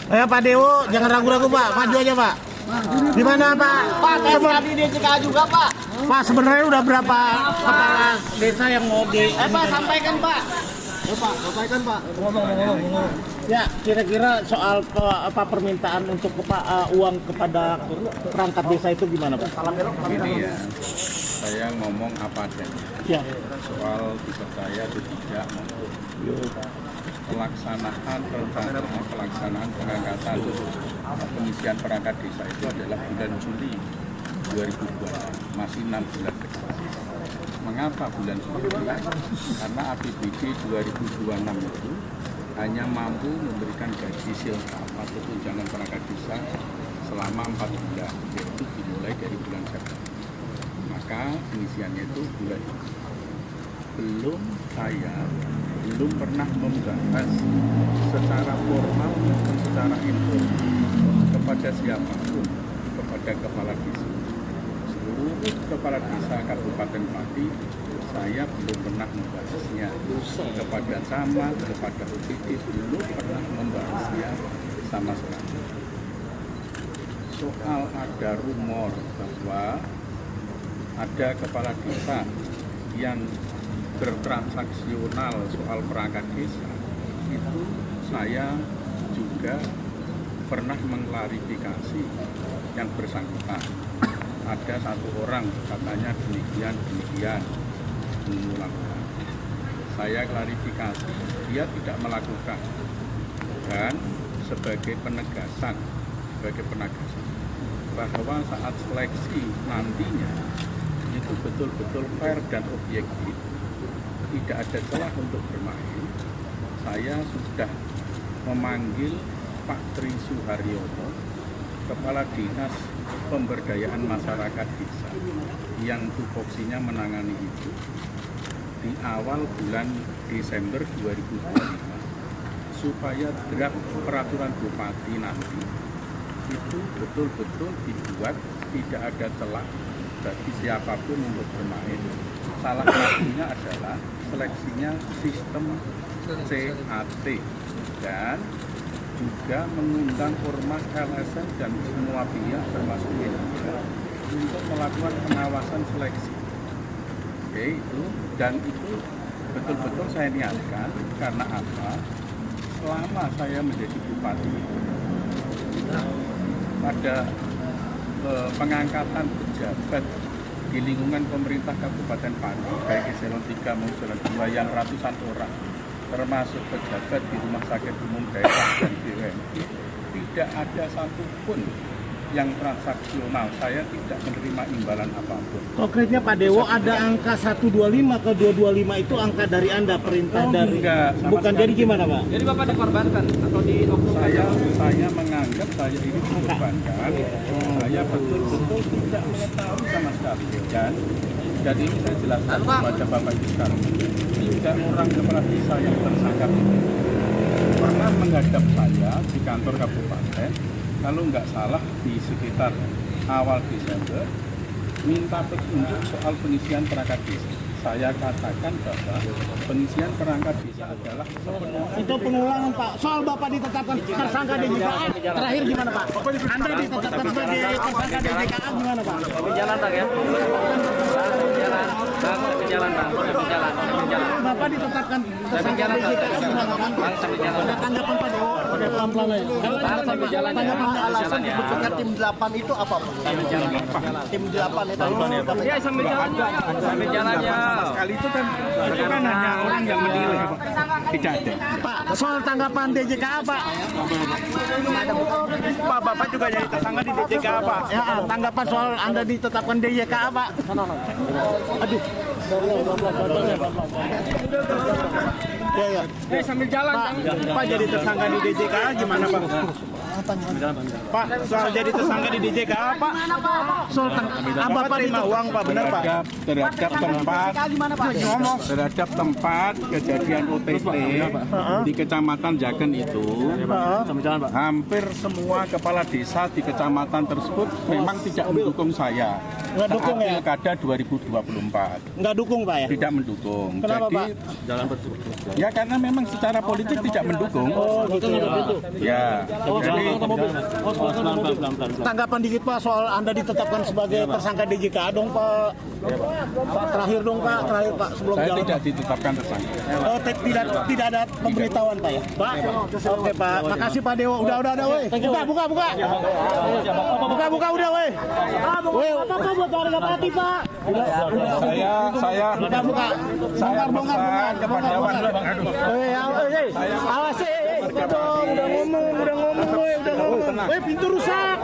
Ya Pak Dewo, jangan ragu-ragu Pak, maju aja Pak. Di mana Pak? Pak, saya di DJK juga Pak. Pak sebenarnya udah berapa kepala desa yang mau di? Pak sampaikan Pak. Pak, sampaikan Pak. Ngomong. Ya, kira-kira soal apa permintaan untuk uang kepada perangkat desa itu gimana Pak? Ini ya, saya ngomong apa adanya. Ya. Soal dipercaya atau tidak pelaksanaan rencana pelaksanaan pengangkatan pengisian perangkat desa itu adalah bulan Juli 2020, masih 6 bulan ke depan. Mengapa bulan Juli? Karena APBD 2026 itu hanya mampu memberikan gaji siltap atau tunjangan perangkat desa selama 4 bulan, yaitu dimulai dari bulan September. Maka pengisiannya itu bulan ini. Belum pernah membahas secara formal maupun secara informal kepada siapapun, kepada kepala desa. Seluruh kepala desa Kabupaten Pati, saya belum pernah membahasnya. Kepada camat, kepada OPD, belum pernah membahasnya sama sekali. Soal ada rumor bahwa ada kepala desa yang bertransaksional soal perangkat desa, itu saya juga pernah mengklarifikasi yang bersangkutan. Ada satu orang katanya demikian melakukan. Saya klarifikasi, dia tidak melakukan, dan sebagai penegasan bahwa saat seleksi nantinya itu betul-betul fair dan objektif, tidak ada celah untuk bermain. Saya sudah memanggil Pak Tri Suharyono, Kepala Dinas Pemberdayaan Masyarakat Desa, yang tupoksinya menangani itu di awal bulan Desember 2025, supaya draft peraturan Bupati nanti itu betul-betul dibuat tidak ada celah bagi siapapun untuk bermain. Salah satunya adalah seleksinya sistem CAT, dan juga mengundang ormas LSM dan semua pihak termasuk media untuk melakukan pengawasan seleksi. Oke, dan itu betul-betul saya niatkan. Karena apa? Selama saya menjadi bupati, pada pengangkatan pejabat di lingkungan pemerintah Kabupaten Pati, baik eselon 3 maupun eselon 2 yang ratusan orang, termasuk pejabat di rumah sakit umum daerah dan BUMD, tidak ada satupun yang transaksional. Saya tidak menerima imbalan apapun. Konkretnya Pak Dewo, ada angka 125 ke 225 itu angka dari Anda, perintah dari? Enggak, bukan, jadi gimana Pak? Jadi Bapak dikorbankan atau dioknum? Saya menganggap saya ini dikorbankan. Saya betul-betul tidak mengetahui sama sekali. Dan ini saya jelaskan kepada Bapak Ibu sekarang. Tiga orang kepala desa yang tersangkap ini pernah menghadap saya di kantor kabupaten, kalau nggak salah di sekitar awal Desember, minta petunjuk soal pengisian perangkat desa. Saya katakan bahwa pengisian perangkat desa adalah itu pengulangan Pak. Soal Bapak ditetapkan tersangka DJKA, terakhir gimana Pak? Anda ditetapkan sebagai tersangka DJKA gimana Pak? Berjalan Bang ya. Berjalan Bang. Bapak ditetapkan tersangka DJKA gimana Bang? Ada tanggapan Pak Dewo? Ada pelan-pelan ya. Tanggapan alasan dibentuknya tim 8 itu apa Pak? Tim 8 itu ya, sambil jalannya. sekali itu kan hanya orang yang menilai, tidak ada. Pak, soal tanggapan DJKA Pak? Pak, Bapak juga jadi tersangka di DJKA, Pak. Ya, tanggapan soal Anda ditetapkan DJKA Pak? Aduh. Ya. Sambil jalan Pak jadi tersangka di DJKA gimana Pak? Pak, soal jadi tersangka di DJKA Pak? Soal apa Pak terima uang Pak, benar Pak? Terhadap tempat kejadian OTT di Kecamatan Jagen itu, hampir semua kepala desa di kecamatan tersebut memang tidak mendukung saya. Nggak dukung ya? Pilkada 2024. Nggak dukung Pak ya? Tidak mendukung. Kenapa Jadi, Pak? ya Ya karena memang secara politik tidak mendukung. Oh, gitu. Ya. Jadi Tanggapan dikit Pak soal Anda ditetapkan sebagai tersangka DJK dong Pak. Pak terakhir dong Pak, sebelum saya jalan. tidak ditetapkan tersangka. Oh, tidak ada pemberitahuan Pak ya. Pak. Oke Pak, makasih Pak Dewo. Udah woi. Buka. Buka udah woi. Woi, apa buat warga Pati Pak? Saya Buka. Bongkar. kepada warga. Awas udah ngomong woi, pintu rusak.